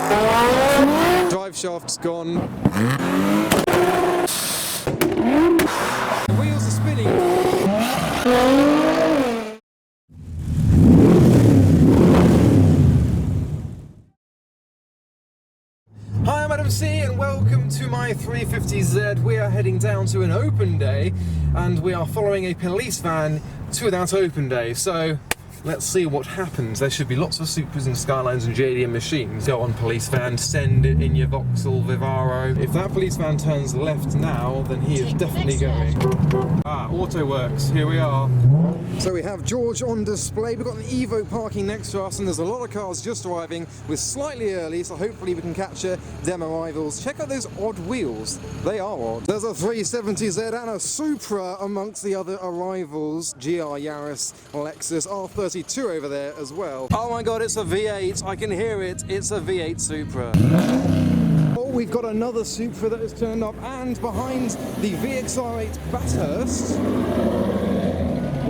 Drive shaft's gone. The wheels are spinning. Hi, I'm Adam C and welcome to my 350Z. We are heading down to an open day and we are following a police van to that open day. So let's see what happens. There should be lots of Supras and Skylines and JDM machines. Go on, police van, send it in your Vauxhall Vivaro. If that police van turns left now, then he is definitely going. Ah, AutoWerks, here we are. So we have George on display. We've got an Evo parking next to us and there's a lot of cars just arriving. We're slightly early, so hopefully we can capture them arrivals. Check out those odd wheels. They are odd. There's a 370Z and a Supra amongst the other arrivals. GR Yaris, Lexus, R32 over there as well. Oh my god, it's a V8. I can hear it. It's a V8 Supra. Oh, we've got another Supra that has turned up, and behind the VXR8 Bathurst,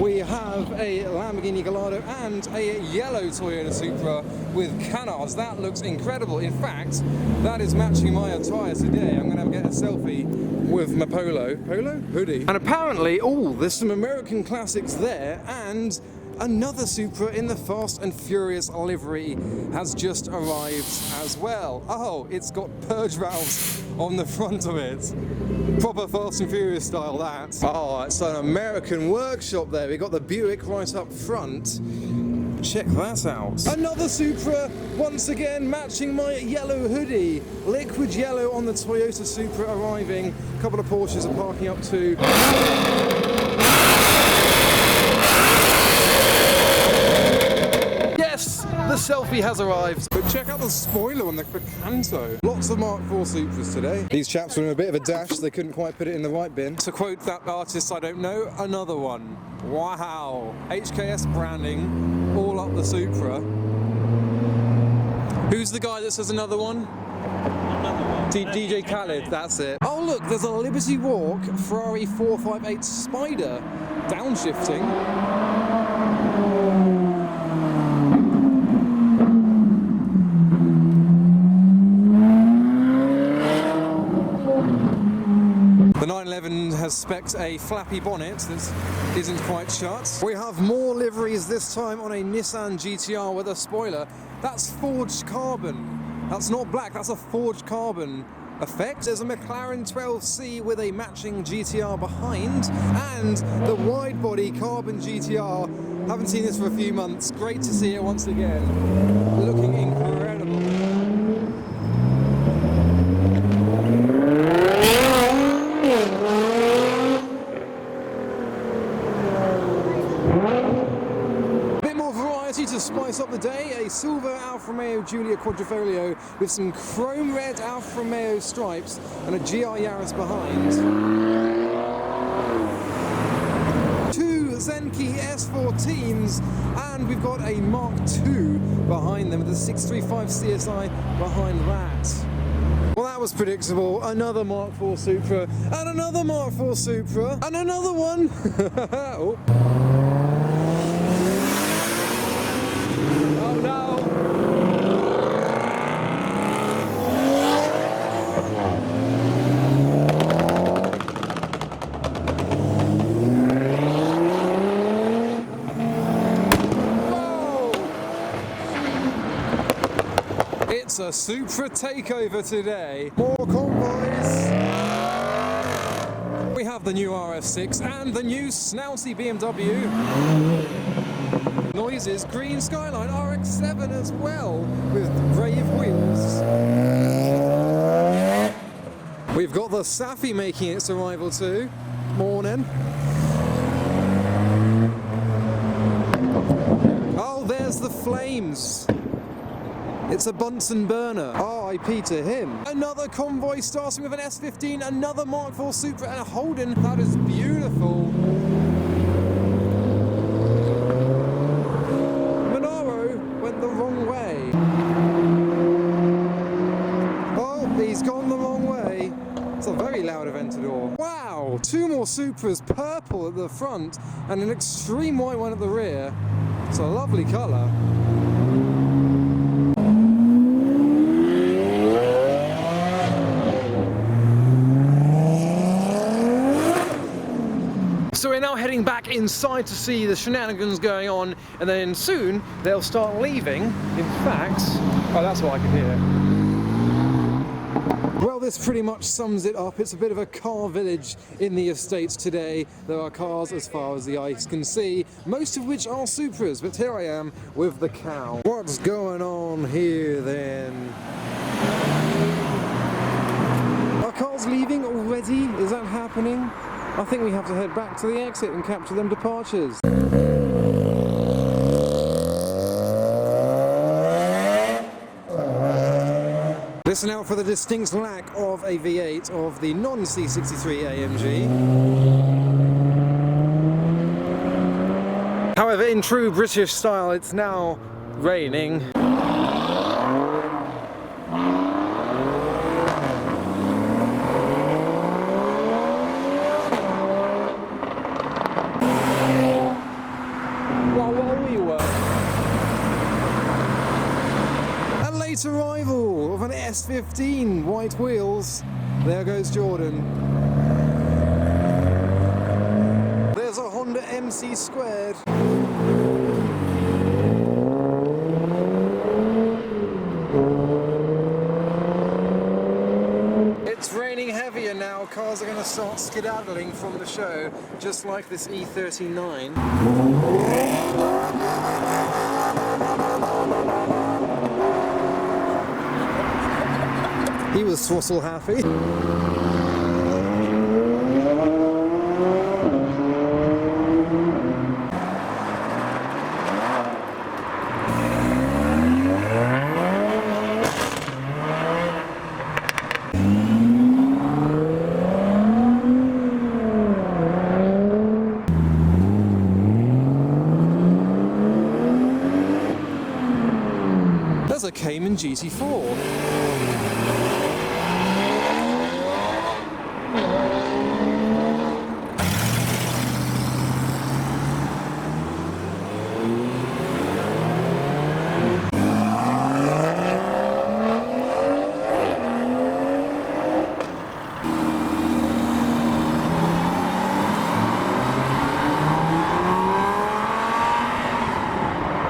we have a Lamborghini Gallardo and a yellow Toyota Supra with canards. That looks incredible. In fact, that is matching my attire today. I'm going to get a selfie with my polo hoodie. And apparently, oh, there's some American classics there, and another Supra in the Fast and Furious livery has just arrived as well. Oh, it's got purge valves on the front of it. Proper Fast and Furious style, that. Oh, it's an American workshop there. We got the Buick right up front. Check that out. Another Supra, once again matching my yellow hoodie. Liquid yellow on the Toyota Supra arriving. A couple of Porsches are parking up too. The selfie has arrived. But check out the spoiler on the Picanto. Lots of Mark IV Supras today. These chaps were in a bit of a dash, they couldn't quite put it in the right bin. To quote that artist I don't know, another one. Wow. HKS branding all up the Supra. Who's the guy that says another one? DJ Khaled, that's it. Oh look, there's a Liberty Walk Ferrari 458 Spider downshifting. The 911 has spec'd a flappy bonnet that isn't quite shut. We have more liveries, this time on a Nissan GTR with a spoiler. That's forged carbon. That's not black, that's a forged carbon effect. There's a McLaren 12C with a matching GTR behind, and the wide body carbon GTR. Haven't seen this for a few months. Great to see it once again. Looking incredible. To spice up the day, a silver Alfa Romeo Giulia Quadrifoglio with some chrome red Alfa Romeo stripes and a GR Yaris behind. Two Zenki S14s, and we've got a Mark II behind them with a 635 CSI behind that. Well, that was predictable. Another Mark IV Supra, and another Mark IV Supra, and another one. Oh. It's a Supra takeover today. More convoys. We have the new RS6 and the new snouty BMW. Noises, green Skyline RX-7 as well, with brave wheels. We've got the Safi making its arrival too. Morning. Oh, there's the flames. It's a Bunsen burner. RIP to him. Another convoy starting with an S15, another Mark IV Supra and a Holden. That is beautiful. Monaro went the wrong way. Oh, he's gone the wrong way. It's a very loud Aventador. Wow, two more Supras, purple at the front and an extreme white one at the rear. It's a lovely colour. inside to see the shenanigans going on, and then soon they'll start leaving. In fact, oh, that's what I can hear. Well, this pretty much sums it up. It's a bit of a car village in the estates today. There are cars as far as the eyes can see, most of which are Supras, but here I am with the cow. What's going on here then? Are cars leaving already? Is that happening? I think we have to head back to the exit and capture them departures. Listen out for the distinct lack of a V8 of the non-C63 AMG. However, in true British style, it's now raining. Arrival of an S15, white wheels. There goes Jordan. There's a Honda MC squared. It's raining heavier now. Cars are going to start skedaddling from the show, just like this E39. He was throttle happy. There's a Cayman GT4.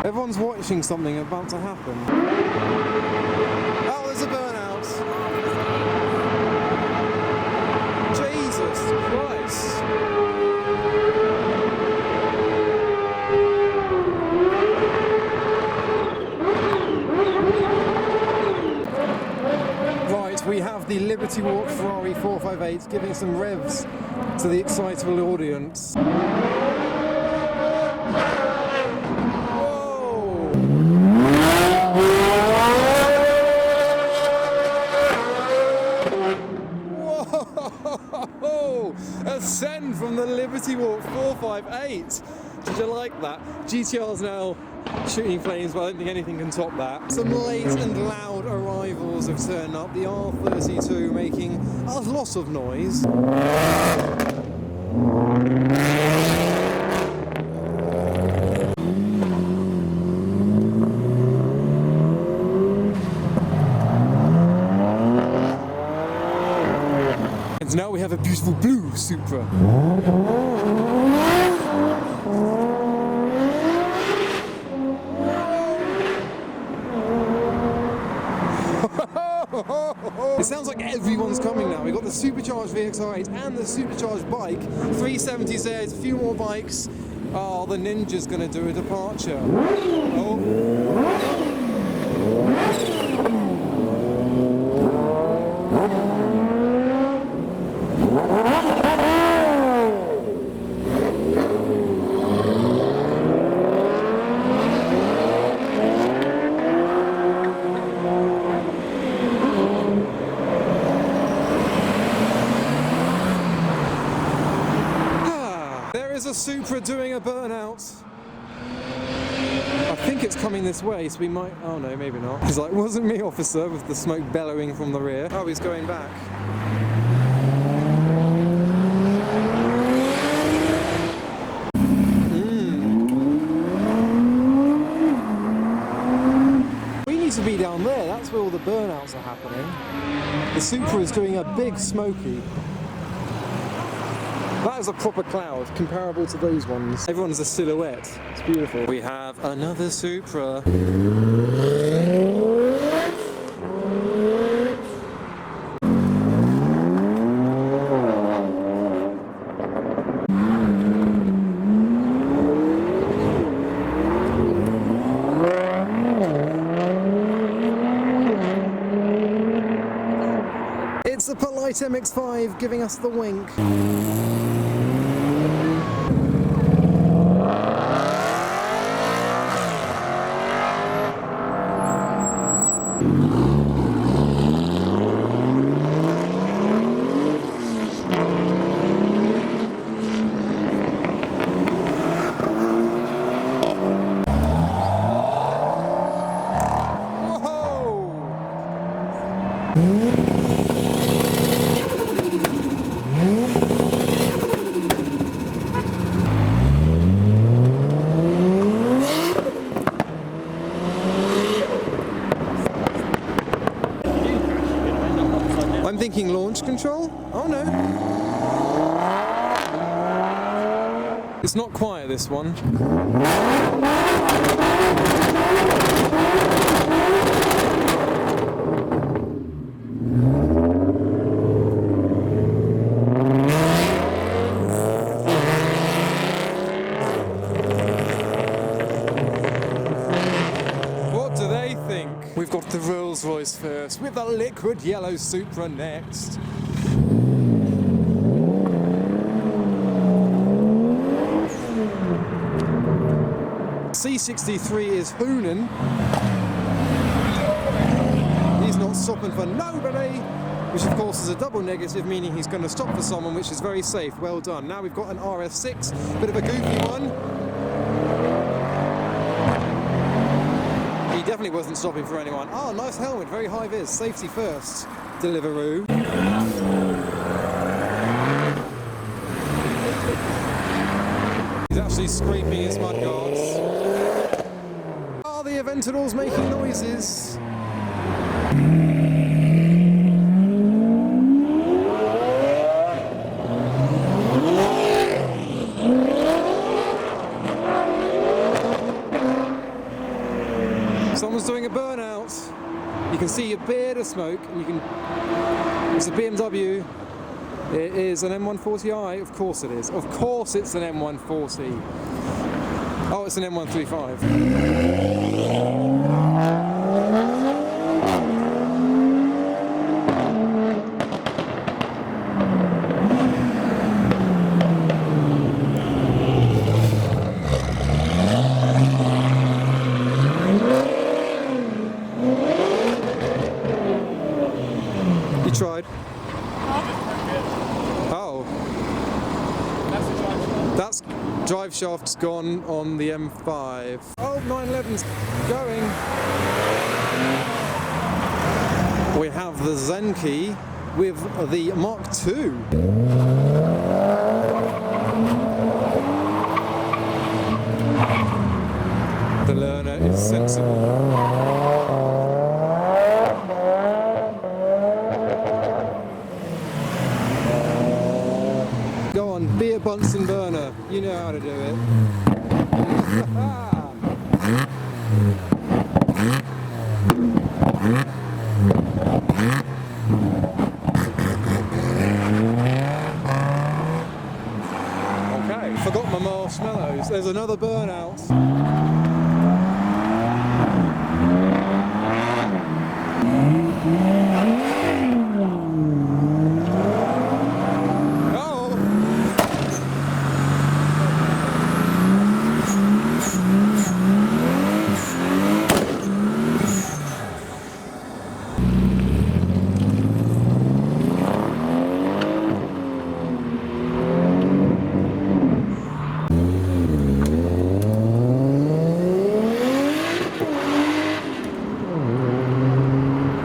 Everyone's watching something about to happen. Oh, there's a burnout. Jesus Christ. Right, we have the Liberty Walk Ferrari 458 giving some revs to the excitable audience. Ascend from the Liberty Walk 458. Did you like that? GTR's now shooting flames, but I don't think anything can top that. Some late and loud arrivals have turned up. The R32 making a lot of noise. And now we have a beautiful blue Supra. It sounds like everyone's coming now. We've got the supercharged VXR8 and the supercharged bike. 370s there, a few more bikes. Oh, the Ninja's gonna do a departure. Oh. There's a Supra doing a burnout. I think it's coming this way, so we might... Oh no, maybe not. He's like, wasn't me, officer, with the smoke bellowing from the rear. Oh, he's going back. We need to be down there. That's where all the burnouts are happening. The Supra is doing a big smoky. That is a proper cloud, comparable to those ones. Everyone's a silhouette. It's beautiful. We have another Supra. It's the polite MX-5 giving us the wink. I'm thinking launch control? Oh no. It's not quiet, this one. What do they think? We've got the Rolls-Royce first, with the liquid yellow Supra next. C63 is hooning. He's not stopping for nobody, which of course is a double negative, meaning he's going to stop for someone, which is very safe. Well done. Now we've got an RS6, bit of a goofy one. He definitely wasn't stopping for anyone. Oh, nice helmet, very high vis, safety first. Deliveroo. He's actually scraping his mudguards. Oh, the Aventador's making noises. Someone's doing a burnout. You can see a beard of smoke, and you can. It's a BMW. It is an M140i. Of course it is. Of course it's an M140. Oh, it's an M135. You tried? Oh. That's drive shaft's gone on the M5. Oh, 911's going. We have the Zenki with the Mark II. The learner is sensible. Go on, be a Bunsen burner. You know how to do it. Okay, forgot my marshmallows. There's another burnout.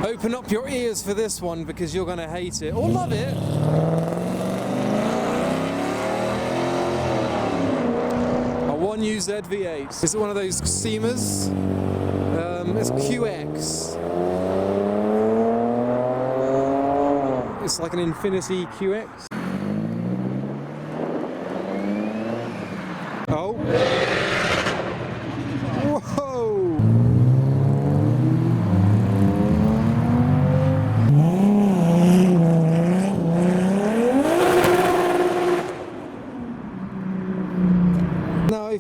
Open up your ears for this one because you're going to hate it or love it. A 1UZ V8. Is it one of those steamers? It's QX. It's like an Infinity QX.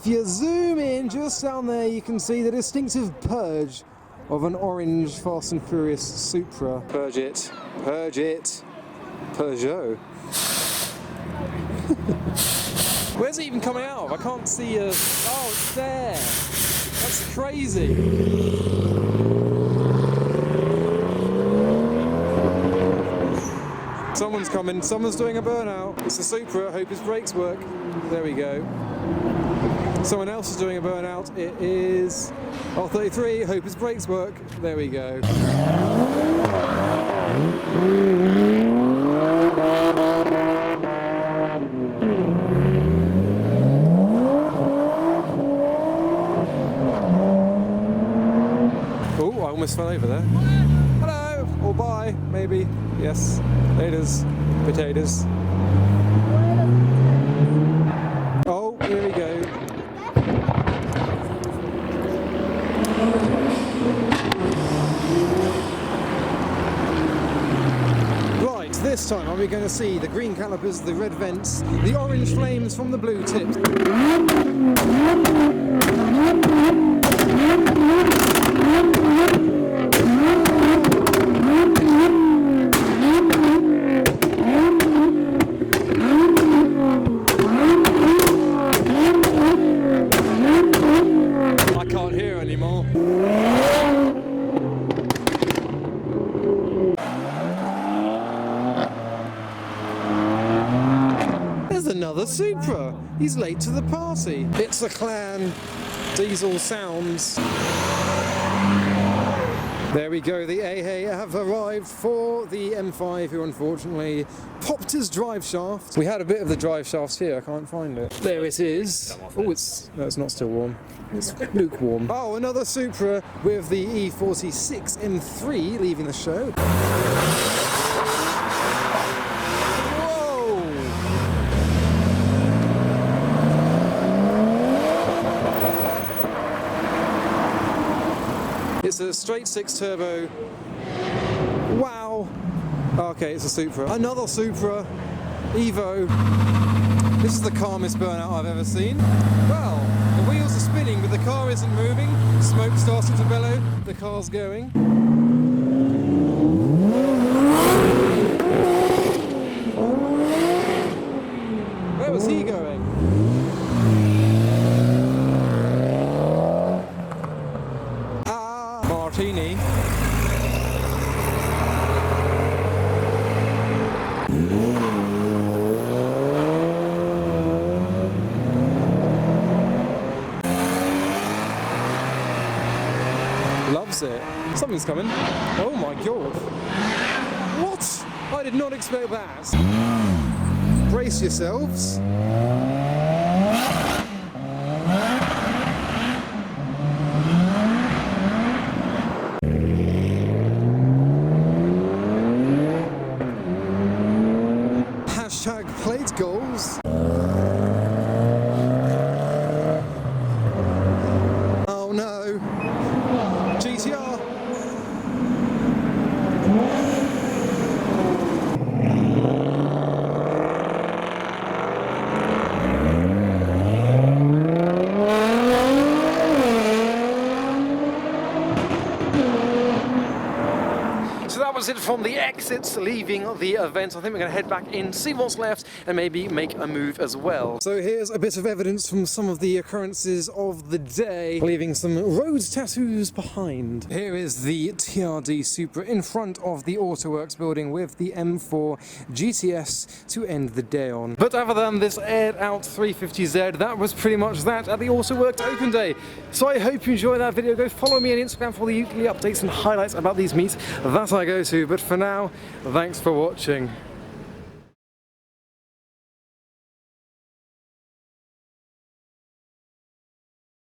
If you zoom in just down there, you can see the distinctive purge of an orange Fast and Furious Supra. Purge it, purge it, Peugeot. Where's it even coming out of? I can't see a... Oh, it's there. That's crazy. Someone's coming, someone's doing a burnout. It's a Supra, hope his brakes work. There we go. Someone else is doing a burnout. It is R33, hope his brakes work. There we go. Oh, I almost fell over there. Hello, or bye, maybe. Yes, laters, potatoes. Oh, here we go. Right, this time are we going to see the green calipers, the red vents, the orange flames from the blue tips. Another Supra. He's late to the party. It's a clan. Diesel sounds. There we go. The AHA have arrived for the M5, who unfortunately popped his drive shaft. We had a bit of the drive shafts here. I can't find it. There it is. Oh, it's not still warm. It's lukewarm. Oh, another Supra with the E46 M3 leaving the show. It's a straight 6 turbo. Wow. Okay, it's a Supra. Another Supra. Evo. This is the calmest burnout I've ever seen. Well, the wheels are spinning, but the car isn't moving. Smoke starting to bellow. The car's going. Where was he going? Martini. Loves it. Something's coming. Oh my god. What? I did not expect that. Brace yourselves. Plate goals. Oh no. GTR. That was it from the exits leaving the event. I think we're going to head back in, see what's left, and maybe make a move as well. So here's a bit of evidence from some of the occurrences of the day, leaving some road tattoos behind. Here is the TRD Supra in front of the AutoWerks building with the M4 GTS to end the day on. But other than this aired out 350Z, that was pretty much that at the AutoWerks Open Day. So I hope you enjoyed that video. Go follow me on Instagram for the weekly updates and highlights about these meets that I go to. But for now, thanks for watching.